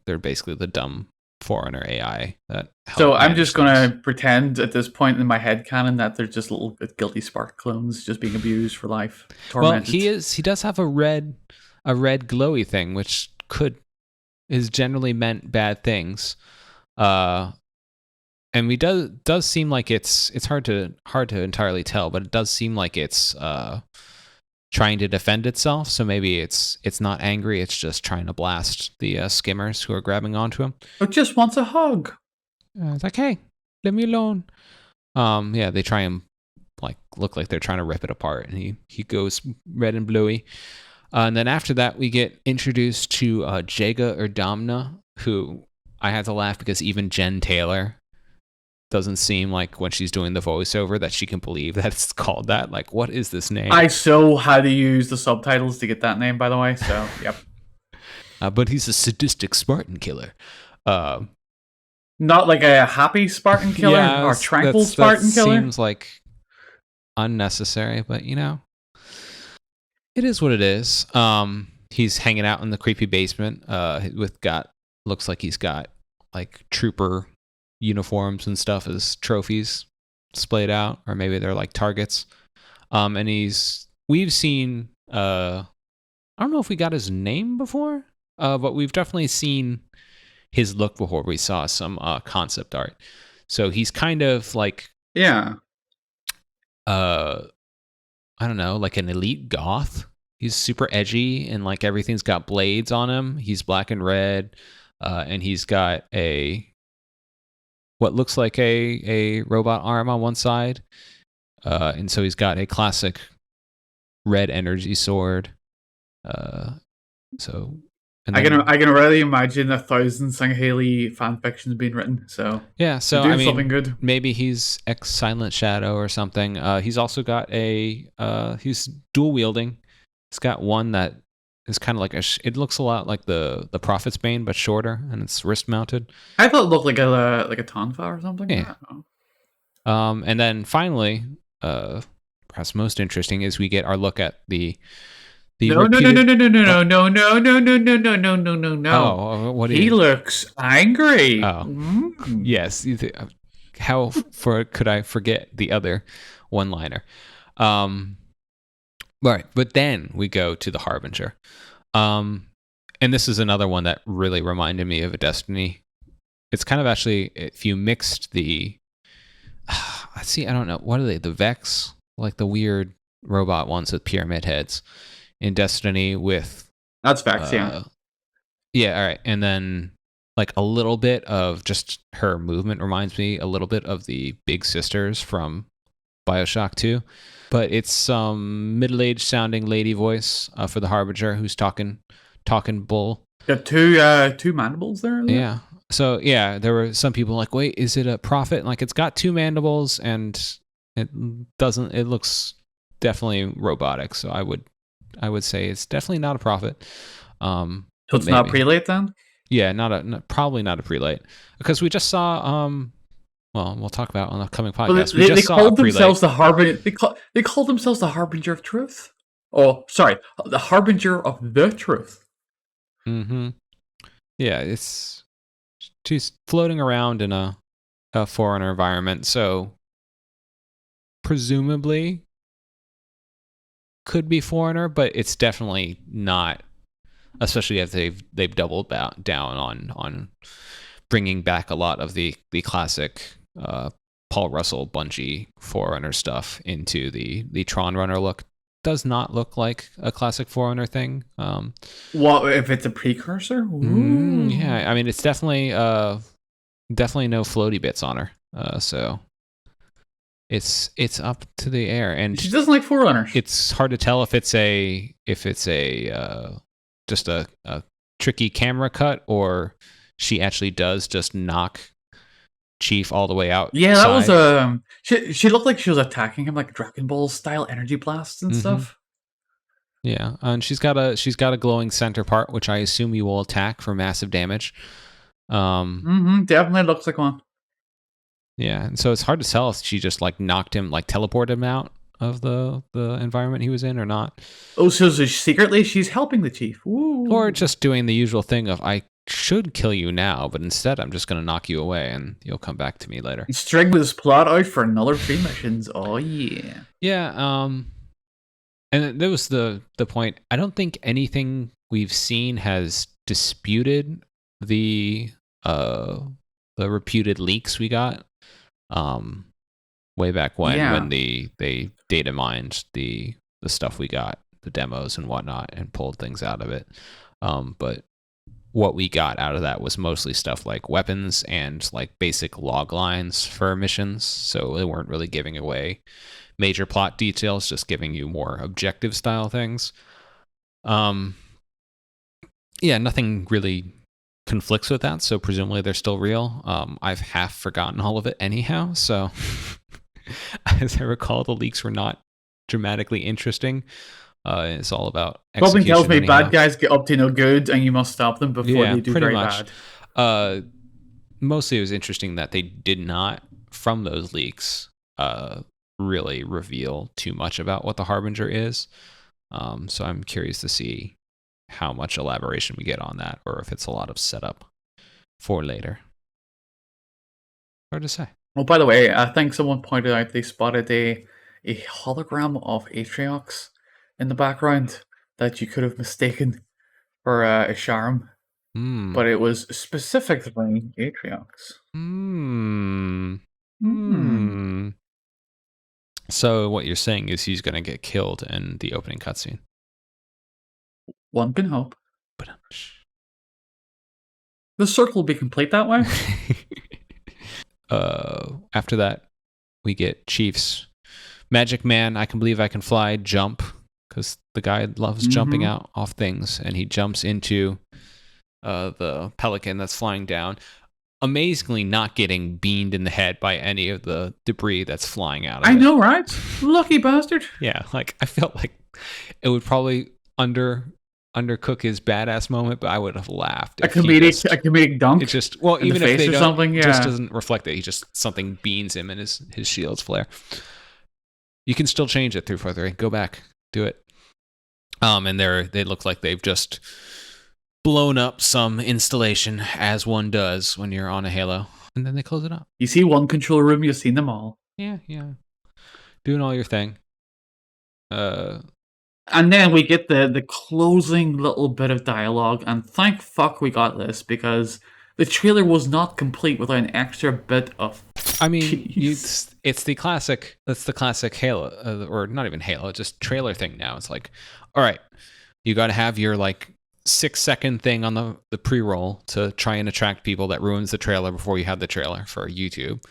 they're basically the dumb Forerunner AI that. So I'm just gonna pretend at this point in my head canon that they're just little guilty Spark clones just being abused for life. Tormented. Well, he does have a red glowy thing, which is generally meant bad things. And does seem like it's hard to entirely tell, but it does seem like it's trying to defend itself. So maybe it's not angry; it's just trying to blast the skimmers who are grabbing onto him. It just wants a hug. It's like, hey, leave me alone. Yeah, they try and look like they're trying to rip it apart, and he goes red and bluey. And then after that, we get introduced to Jaga or Domna, who I had to laugh because even Jen Taylor doesn't seem like when she's doing the voiceover that she can believe that it's called that. Like, what is this name? I so had to use the subtitles to get that name, by the way. So, yep. But he's a sadistic Spartan killer. Not like a happy Spartan killer or tranquil Spartan killer. Seems like unnecessary, but it is what it is. He's hanging out in the creepy basement. Looks like he's got like trooper uniforms and stuff as trophies splayed out, or maybe they're like targets. And we've seen I don't know if we got his name before, but we've definitely seen his look before. We saw some concept art. So he's kind of like I don't know, like an elite goth. He's super edgy and like everything's got blades on him. He's black and red, and he's got what looks like a robot arm on one side, and so he's got a classic red energy sword. So I can already imagine 1,000 Sangheili fan fictions being written. So yeah, so doing something good. Maybe he's ex Silent Shadow or something. He's also got he's dual wielding. He's got one that is kind of like it looks a lot like the Prophet's Bane, but shorter, and it's wrist mounted. I thought it looked like a tonfa or something. Yeah. And then finally, perhaps most interesting is we get our look at the no, reputed... no, no, no, no, no, no, no, no, no, no, no, no, no, no, no. Oh, what he looks angry. Oh, yes. How could I forget the other one-liner? Right, but then we go to the Harbinger. And this is another one that really reminded me of a Destiny. It's kind of actually, if you mixed the... let's see, I don't know. What are they? The Vex? Like the weird robot ones with pyramid heads in Destiny with... That's Vex, yeah. Yeah, all right. And then like a little bit of just her movement reminds me a little bit of the Big Sisters from BioShock 2. But it's some middle-aged sounding lady voice for the Harbinger who's talking bull. Got two mandibles there. Yeah. So yeah, there were some people like, wait, is it a prophet? Like it's got two mandibles and it doesn't. It looks definitely robotic. So I would say it's definitely not a prophet. So it's not a prelate then? Yeah, probably not a prelate because we just saw. Well, we'll talk about on the upcoming podcast. Well, they called themselves the Harbinger. They called themselves the Harbinger of Truth. Oh, sorry, the Harbinger of the Truth. Mm-hmm. Yeah, it's she's floating around in a foreigner environment, so presumably could be foreigner, but it's definitely not. Especially as they've doubled down on bringing back a lot of the classic Paul Russell Bungie Forerunner stuff into the Tron Runner look. Does not look like a classic Forerunner thing. What if it's a precursor? Yeah, I mean it's definitely no floaty bits on her. So it's up to the air, and she doesn't like Forerunners. It's hard to tell if it's a just a tricky camera cut or she actually does just knock Chief all the way out. Yeah, that was she looked like she was attacking him like Dragon Ball style energy blasts and stuff. Yeah, and she's got a glowing center part, which I assume you will attack for massive damage. Definitely looks like one. Yeah, and so it's hard to tell if she just like knocked him, like teleported him out of the environment he was in or not. Oh, so secretly she's helping the Chief. Ooh. Or just doing the usual thing of I should kill you now, but instead I'm just going to knock you away and you'll come back to me later. String this plot out for another 3 missions. Oh yeah. Yeah, and that was the point. I don't think anything we've seen has disputed the reputed leaks we got way back when they data mined the stuff we got, the demos and whatnot, and pulled things out of it. But what we got out of that was mostly stuff like weapons and like basic log lines for missions. So they weren't really giving away major plot details, just giving you more objective style things. Yeah, nothing really conflicts with that, so presumably they're still real. I've half forgotten all of it anyhow, so as I recall, the leaks were not dramatically interesting. It's all about execution. Something tells me bad guys get up to no good and you must stop them before they do very much bad. Mostly it was interesting that they did not, from those leaks, really reveal too much about what the Harbinger is. So I'm curious to see how much elaboration we get on that, or if it's a lot of setup for later. Hard to say. Oh, by the way, I think someone pointed out they spotted a hologram of Atriox in the background that you could have mistaken for a Sharm. But it was specifically Atriox. So what you're saying is he's going to get killed in the opening cutscene. One can hope. The circle will be complete that way. After that, we get Chief's Magic Man, I Can Believe I Can Fly, jump, because the guy loves jumping out off things, and he jumps into the pelican that's flying down, amazingly not getting beamed in the head by any of the debris that's flying out of it. I know, right? Lucky bastard. Yeah, like I felt like it would probably undercook his badass moment, but I would have laughed A if he just comedic dunk it just well in even the if face they or don't something. just Yeah. doesn't reflect it. He just something beans him and his shield's flare. You can still change it through 4-3. Go back, do it. And they look like they've just blown up some installation as one does when you're on a Halo, and then they close it up. You see one control room, you've seen them all. Yeah, doing all your thing. And then we get the closing little bit of dialogue, and thank fuck we got this, because the trailer was not complete without an extra bit of. I mean, it's the classic. That's the classic Halo, or not even Halo, just trailer thing. Now it's like, all right, you got to have your like 6-second thing on the pre-roll to try and attract people that ruins the trailer before you have the trailer for YouTube.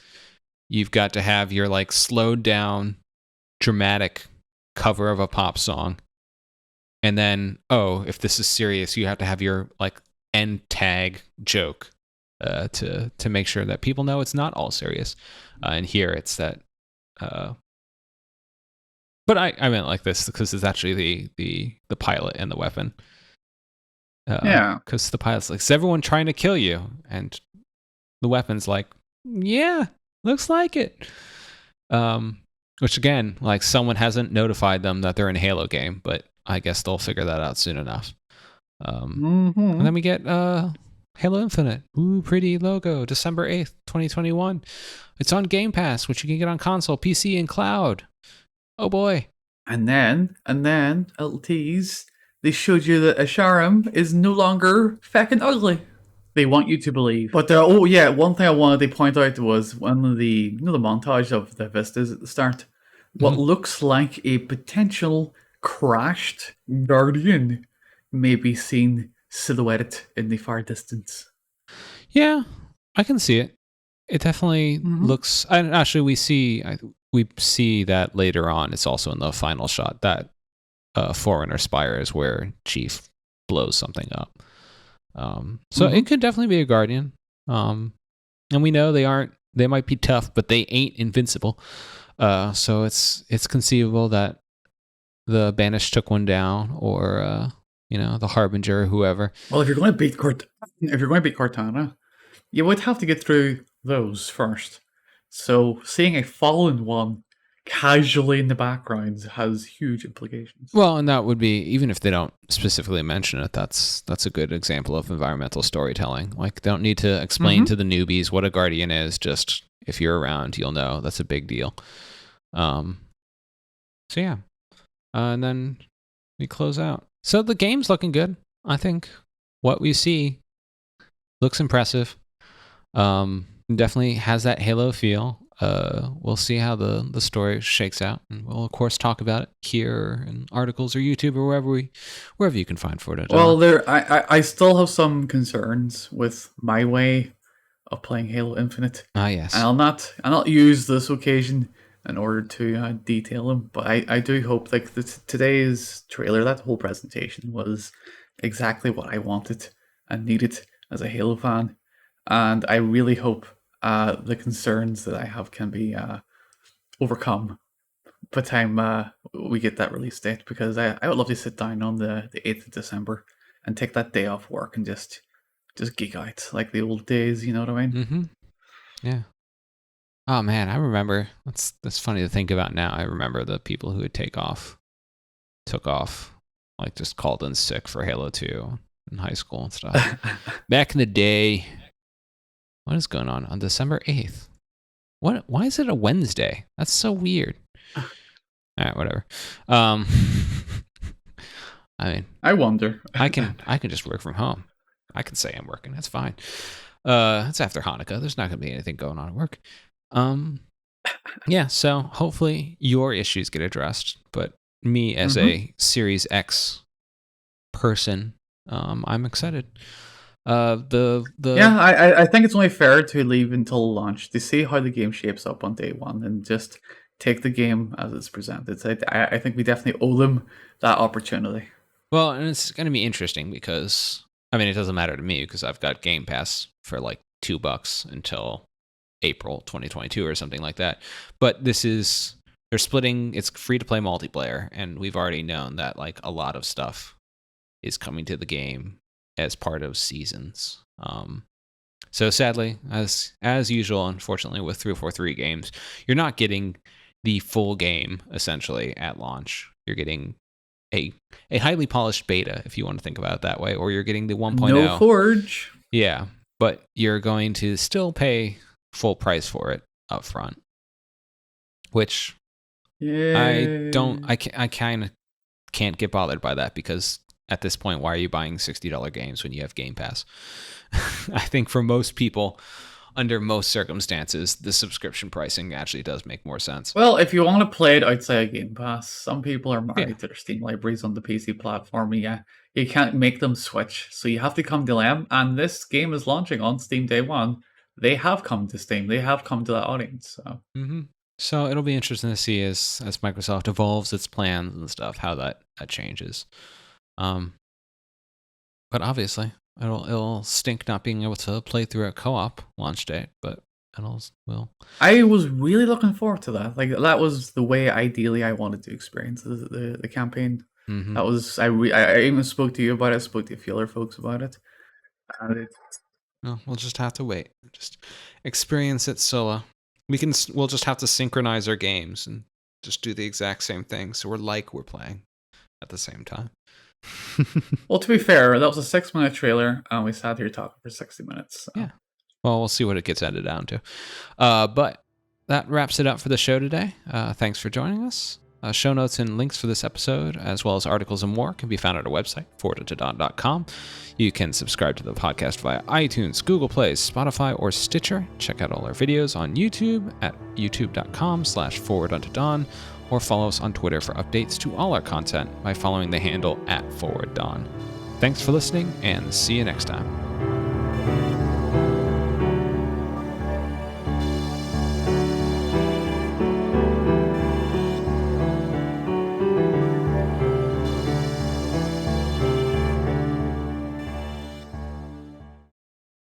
You've got to have your like slowed down, dramatic cover of a pop song. And then, if this is serious, you have to have your like end tag joke to make sure that people know it's not all serious. And here it's that. But I meant like this because it's actually the pilot and the weapon. Yeah. Because the pilot's like, is everyone trying to kill you? And the weapon's like, yeah, looks like it. Which again, like someone hasn't notified them that they're in a Halo game, but I guess they'll figure that out soon enough. And then we get Halo Infinite. Ooh, pretty logo. December 8th, 2021. It's on Game Pass, which you can get on console, PC, and cloud. Oh boy. And then, a little tease, they showed you that Asharim is no longer feckin' ugly. They want you to believe. But one thing I wanted to point out was one of the montage of the vistas at the start. What looks like a potential crashed Guardian may be seen silhouetted in the far distance. Yeah, I can see it. It definitely looks. And actually, we see that later on. It's also in the final shot that Forerunner Spire is where Chief blows something up. So it could definitely be a Guardian. And we know they might be tough, but they ain't invincible. So it's conceivable that the Banished took one down, or the Harbinger or whoever. Well, if you're going to beat Cortana, you would have to get through those first. So seeing a fallen one casually in the background has huge implications. Well, and that would be, even if they don't specifically mention it, that's a good example of environmental storytelling. Like, they don't need to explain to the newbies what a Guardian is. Just if you're around, you'll know. That's a big deal. So yeah. And then we close out. So the game's looking good. I think what we see looks impressive. Definitely has that Halo feel. We'll see how the story shakes out, and we'll of course talk about it here in articles or YouTube or wherever you can find for it. Well, I still have some concerns with my way of playing Halo Infinite. Yes. And I'll not use this occasion in order to detail them, but I do hope like today's trailer, that whole presentation was exactly what I wanted and needed as a Halo fan, and I really hope the concerns that I have can be overcome by the time we get that release date, because I would love to sit down on the 8th of December and take that day off work and just geek out like the old days, you know what I mean? Yeah. Oh man, I remember. That's funny to think about now. I remember the people who would took off, like just called in sick for Halo 2 in high school and stuff. Back in the day. What is going on December 8th? Why is it a Wednesday? That's so weird. All right, whatever. I mean, I wonder. I can just work from home. I can say I'm working. That's fine. It's after Hanukkah. There's not going to be anything going on at work. Yeah, so hopefully your issues get addressed, but me as a Series X person, I'm excited. I think it's only fair to leave until launch to see how the game shapes up on day one and just take the game as it's presented. So I think we definitely owe them that opportunity. Well, and it's going to be interesting because, I mean, it doesn't matter to me because I've got Game Pass for like $2 until April 2022 or something like that. But they're splitting, it's free to play multiplayer, and we've already known that like a lot of stuff is coming to the game as part of seasons. So sadly, as usual, unfortunately, with 343 games, you're not getting the full game essentially at launch. You're getting a highly polished beta, if you want to think about it that way, or you're getting the 1.0. No Forge. Yeah, but you're going to still pay full price for it up front, which I kind of can't get bothered by that, because at this point, why are you buying $60 games when you have Game Pass? I think for most people, under most circumstances, the subscription pricing actually does make more sense. Well, if you want to play it outside Game Pass, some people are married to their Steam libraries on the PC platform. Yeah, you can't make them switch, so you have to come to them. And this game is launching on Steam day one. They have come to Steam. They have come to that audience. So. So it'll be interesting to see as Microsoft evolves its plans and stuff, how that changes. But obviously, it'll stink not being able to play through a co-op launch date, but will. I was really looking forward to that. Like, that was the way ideally I wanted to experience the campaign. That was I even spoke to you about it. I spoke to a few other folks about it. And well, we'll just have to wait. Just experience it solo. We'll just have to synchronize our games and just do the exact same thing, so we're playing at the same time. Well, to be fair, that was a 6-minute trailer, and we sat here talking for 60 minutes. So. Yeah. Well, we'll see what it gets edited down to. But that wraps it up for the show today. Thanks for joining us. Show notes and links for this episode, as well as articles and more, can be found at our website, forwarduntodawn.com. You can subscribe to the podcast via iTunes, Google Play, Spotify, or Stitcher. Check out all our videos on YouTube at youtube.com/forwarduntodawn, or follow us on Twitter for updates to all our content by following the handle @forwarddawn. Thanks for listening, and see you next time.